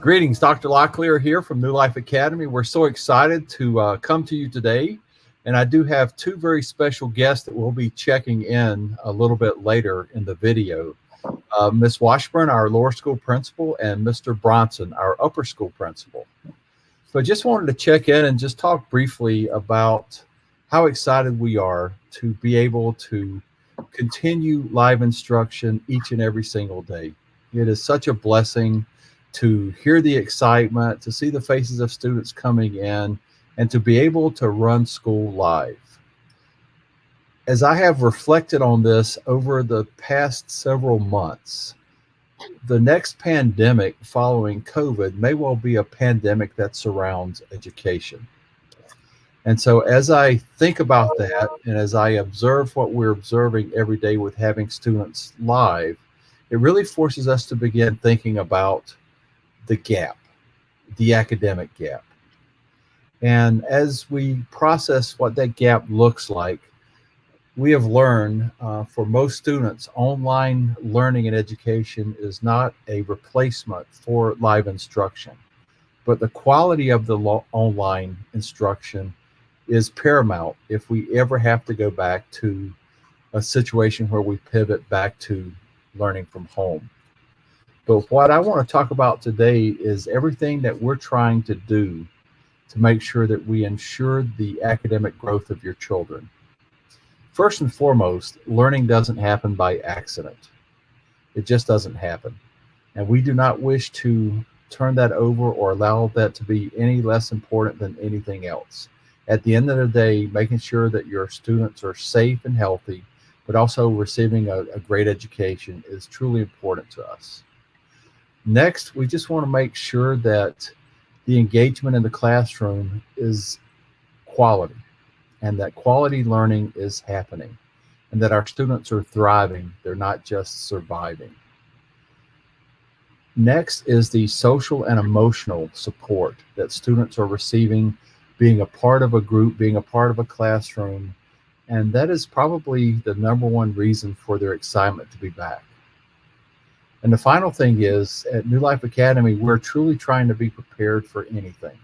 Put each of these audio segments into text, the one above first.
Greetings, Dr. Locklear here from New Life Academy. We're so excited to come to you today. And I do have two very special guests that we'll be checking in a little bit later in the video. Ms. Washburn, our lower school principal, and Mr. Bronson, our upper school principal. So I just wanted to check in and just talk briefly about how excited we are to be able to continue live instruction each and every single day. It is such a blessing to hear the excitement, to see the faces of students coming in, and to be able to run school live. As I have reflected on this over the past several months, the next pandemic following COVID may well be a pandemic that surrounds education. And so as I think about that, and as I observe what we're observing every day with having students live, it really forces us to begin thinking about the gap, the academic gap. And as we process what that gap looks like, we have learned for most students, online learning and education is not a replacement for live instruction, but the quality of the online instruction is paramount if we ever have to go back to a situation where we pivot back to learning from home. But what I want to talk about today is everything that we're trying to do to make sure that we ensure the academic growth of your children. First and foremost, learning doesn't happen by accident. It just doesn't happen. And we do not wish to turn that over or allow that to be any less important than anything else. At the end of the day, making sure that your students are safe and healthy, but also receiving a great education is truly important to us. Next, we just want to make sure that the engagement in the classroom is quality and that quality learning is happening and that our students are thriving. They're not just surviving. Next is the social and emotional support that students are receiving, being a part of a group, being a part of a classroom. And that is probably the number one reason for their excitement to be back. And the final thing is, at New Life Academy, we're truly trying to be prepared for anything.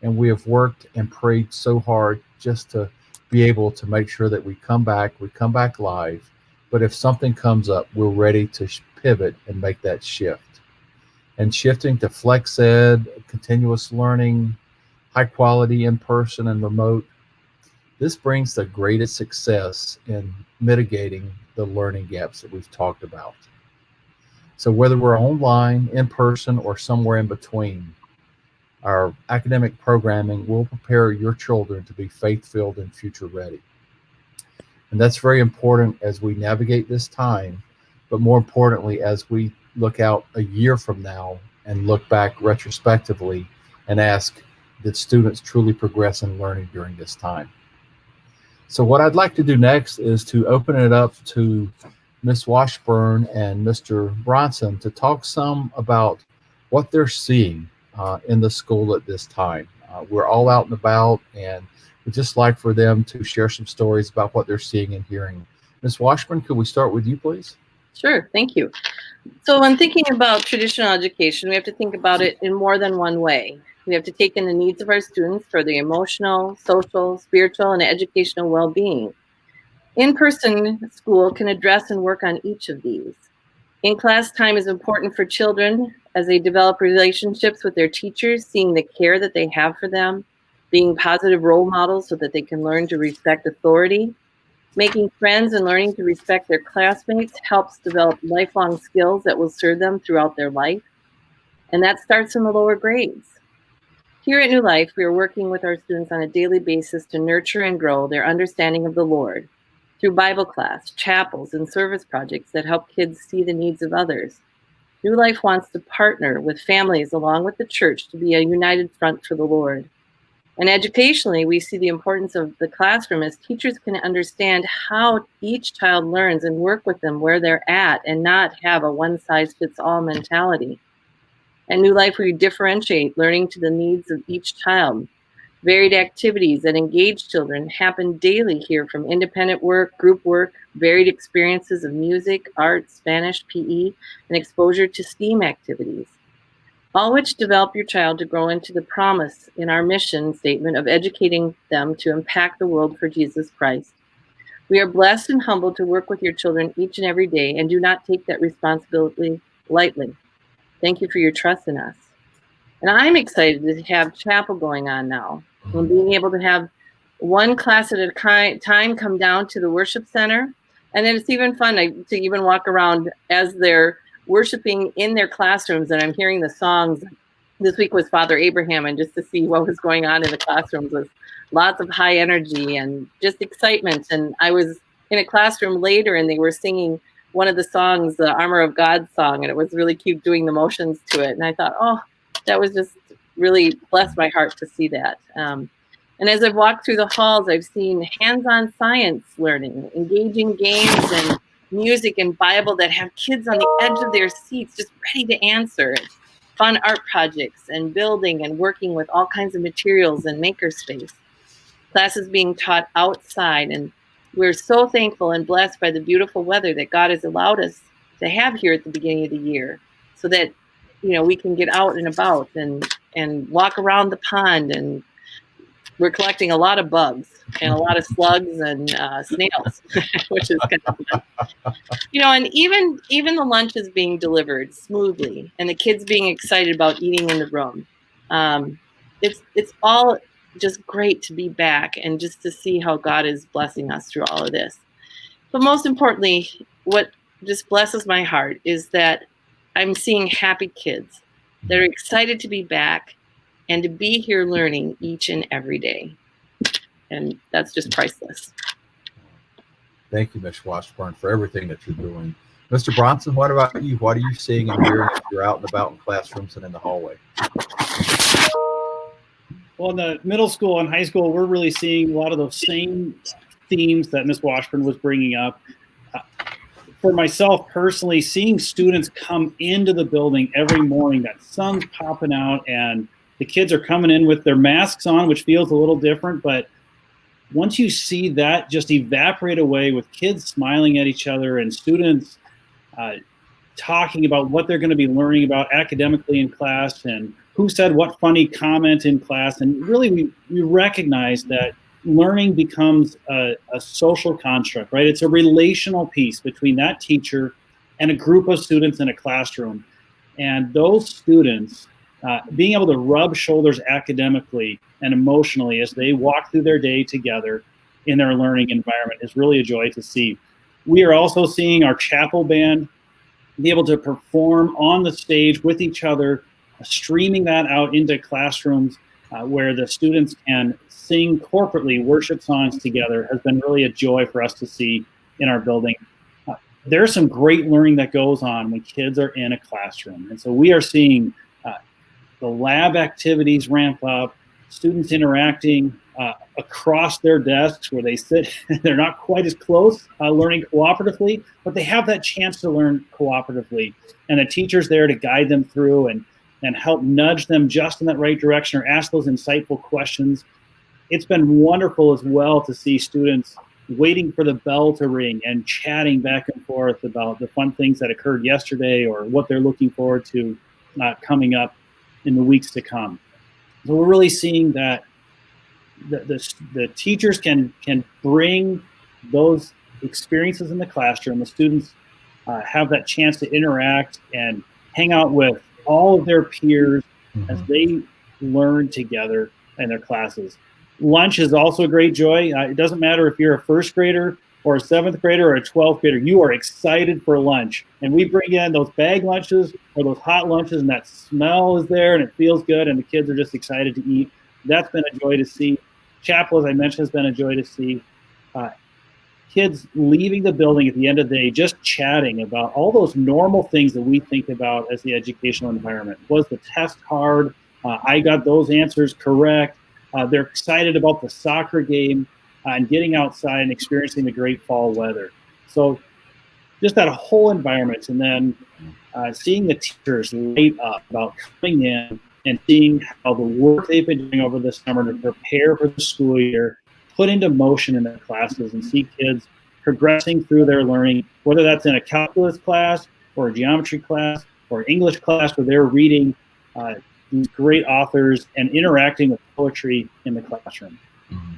And we have worked and prayed so hard just to be able to make sure that we come back live. But if something comes up, we're ready to pivot and make that shift. And shifting to flex ed, continuous learning, high quality in-person and remote, this brings the greatest success in mitigating the learning gaps that we've talked about. So whether we're online, in person, or somewhere in between, our academic programming will prepare your children to be faith-filled and future-ready. And that's very important as we navigate this time, but more importantly, as we look out a year from now and look back retrospectively and ask, did students truly progress in learning during this time? So what I'd like to do next is to open it up to Ms. Washburn and Mr. Bronson to talk some about what they're seeing in the school at this time. We're all out and about, and we'd just like for them to share some stories about what they're seeing and hearing. Ms. Washburn, could we start with you, please? Sure, thank you. So when thinking about traditional education, we have to think about it in more than one way. We have to take in the needs of our students for the emotional, social, spiritual, and educational well-being. In-person school can address and work on each of these. In-class time is important for children as they develop relationships with their teachers, seeing the care that they have for them, being positive role models so that they can learn to respect authority. Making friends and learning to respect their classmates helps develop lifelong skills that will serve them throughout their life. And that starts in the lower grades. Here at New Life, we are working with our students on a daily basis to nurture and grow their understanding of the Lord through Bible class, chapels, and service projects that help kids see the needs of others. New Life wants to partner with families along with the church to be a united front for the Lord. And educationally, we see the importance of the classroom as teachers can understand how each child learns and work with them where they're at and not have a one-size-fits-all mentality. At New Life, we differentiate learning to the needs of each child. Varied activities that engage children happen daily here, from independent work, group work, varied experiences of music, art, Spanish, PE, and exposure to STEAM activities. all which develop your child to grow into the promise in our mission statement of educating them to impact the world for Jesus Christ. We are blessed and humbled to work with your children each and every day and do not take that responsibility lightly. Thank you for your trust in us. And I'm excited to have chapel going on now and being able to have one class at a time come down to the worship center. And then it's even fun to even walk around as they're worshiping in their classrooms and I'm hearing the songs. This week was Father Abraham, and just to see what was going on in the classrooms was lots of high energy and just excitement. And I was in a classroom later and they were singing one of the songs, the Armor of God song, and it was really cute doing the motions to it. And I thought, oh, that was just really blessed my heart to see that. And as I've walked through the halls, I've seen hands-on science learning, engaging games and music and Bible that have kids on the edge of their seats just ready to answer. Fun art projects and building and working with all kinds of materials and makerspace. Classes being taught outside, and we're so thankful and blessed by the beautiful weather that God has allowed us to have here at the beginning of the year, so that we can get out and about and walk around the pond, and we're collecting a lot of bugs and a lot of slugs and snails, which is kind of fun. And even the lunch is being delivered smoothly, and the kids being excited about eating in the room. It's all just great to be back and just to see how God is blessing us through all of this. But most importantly, what just blesses my heart is that I'm seeing happy kids that are excited to be back and to be here learning each and every day. And that's just priceless. Thank you, Ms. Washburn, for everything that you're doing. Mr. Bronson, what about you? What are you seeing and hearing as you're out and about in classrooms and in the hallway? Well, in the middle school and high school, we're really seeing a lot of those same themes that Ms. Washburn was bringing up. For myself personally, seeing students come into the building every morning, that sun's popping out and the kids are coming in with their masks on, which feels a little different, but once you see that just evaporate away with kids smiling at each other and students talking about what they're going to be learning about academically in class and who said what funny comment in class, and really we recognize that learning becomes a social construct, right? It's a relational piece between that teacher and a group of students in a classroom. And those students being able to rub shoulders academically and emotionally as they walk through their day together in their learning environment is really a joy to see. We are also seeing our chapel band be able to perform on the stage with each other, streaming that out into classrooms where the students can sing corporately worship songs together has been really a joy for us to see in our building. There's some great learning that goes on when kids are in a classroom. And so we are seeing the lab activities ramp up, students interacting across their desks where they sit. They're not quite as close learning cooperatively, but they have that chance to learn cooperatively. And the teacher's there to guide them through and help nudge them just in that right direction or ask those insightful questions. It's been wonderful as well to see students waiting for the bell to ring and chatting back and forth about the fun things that occurred yesterday or what they're looking forward to coming up in the weeks to come. So we're really seeing that the teachers can bring those experiences in the classroom. The students have that chance to interact and hang out with all of their peers as they learn together in their classes. Lunch is also a great joy. It doesn't matter if you're a first grader or a seventh grader or a 12th grader, you are excited for lunch. And we bring in those bag lunches or those hot lunches, and that smell is there and it feels good, and the kids are just excited to eat. That's been a joy to see. Chapel, as I mentioned, has been a joy to see. Kids leaving the building at the end of the day just chatting about all those normal things that we think about as the educational environment. Was the test hard? I got those answers correct. They're excited about the soccer game and getting outside and experiencing the great fall weather. So just that whole environment, and then seeing the teachers light up about coming in and seeing how the work they've been doing over the summer to prepare for the school year put into motion in their classes, and see kids progressing through their learning, whether that's in a calculus class or a geometry class or English class where they're reading these great authors, and interacting with poetry in the classroom. Mm-hmm.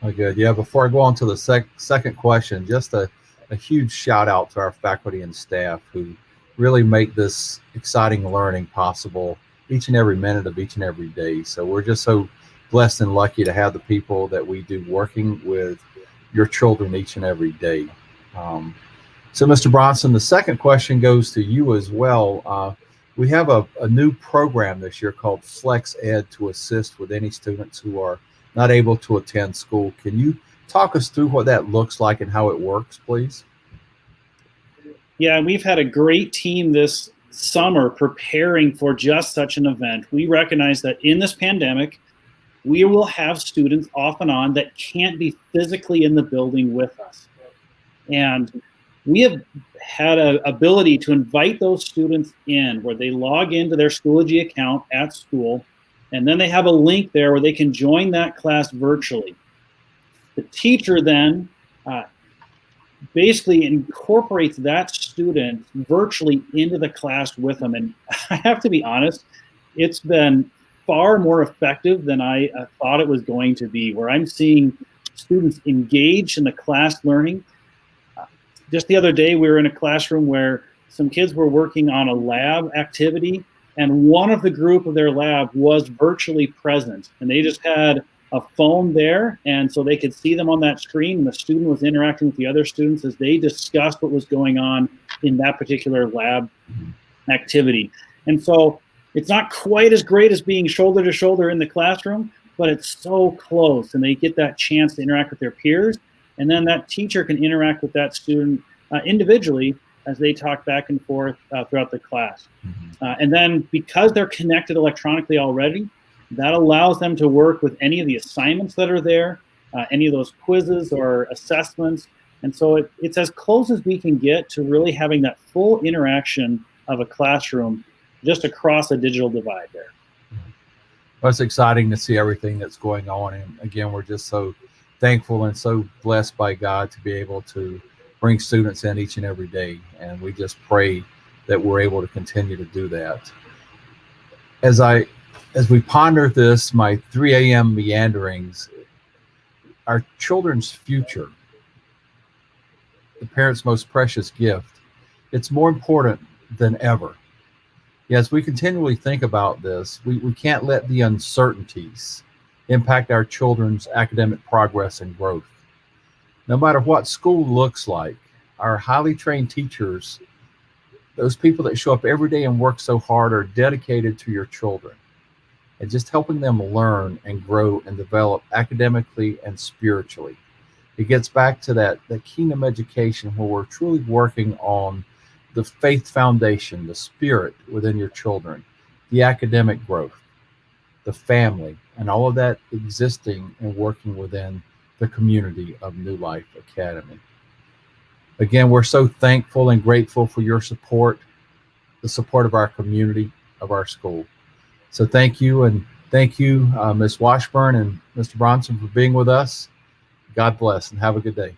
Oh, good. Yeah, before I go on to the second question, just a huge shout out to our faculty and staff who really make this exciting learning possible each and every minute of each and every day. So we're just so blessed and lucky to have the people that we do working with your children each and every day. So Mr. Bronson, the second question goes to you as well. We have a new program this year called Flex Ed to assist with any students who are not able to attend school. Can you talk us through what that looks like and how it works, please? Yeah, we've had a great team this summer preparing for just such an event. We recognize that in this pandemic, we will have students off and on that can't be physically in the building with us. And we have had an ability to invite those students in where they log into their Schoology account at school, and then they have a link there where they can join that class virtually. The teacher then basically incorporates that student virtually into the class with them. And I have to be honest, it's been far more effective than I thought it was going to be, where I'm seeing students engaged in the class learning. Just the other day, we were in a classroom where some kids were working on a lab activity, and one of the group of their lab was virtually present, and they just had a phone there, and so they could see them on that screen, and the student was interacting with the other students as they discussed what was going on in that particular lab activity. And so it's not quite as great as being shoulder to shoulder in the classroom, but it's so close, and they get that chance to interact with their peers, and then that teacher can interact with that student individually as they talk back and forth throughout the class. And then because they're connected electronically already, that allows them to work with any of the assignments that are there, any of those quizzes or assessments. And so it's as close as we can get to really having that full interaction of a classroom just across a digital divide there. Well, it's exciting to see everything that's going on. And again, we're just so thankful and so blessed by God to be able to bring students in each and every day. And we just pray that we're able to continue to do that. As we ponder this, my 3 a.m. meanderings, our children's future, the parents' most precious gift, it's more important than ever. Yes, we continually think about this. We can't let the uncertainties impact our children's academic progress and growth. No matter what school looks like, our highly trained teachers, those people that show up every day and work so hard, are dedicated to your children and just helping them learn and grow and develop academically and spiritually. It gets back to that kingdom education where we're truly working on the faith foundation, the spirit within your children, the academic growth, the family, and all of that existing and working within the community of New Life Academy. Again, we're so thankful and grateful for your support, the support of our community, of our school. So thank you, and thank you, Ms. Washburn and Mr. Bronson, for being with us. God bless and have a good day.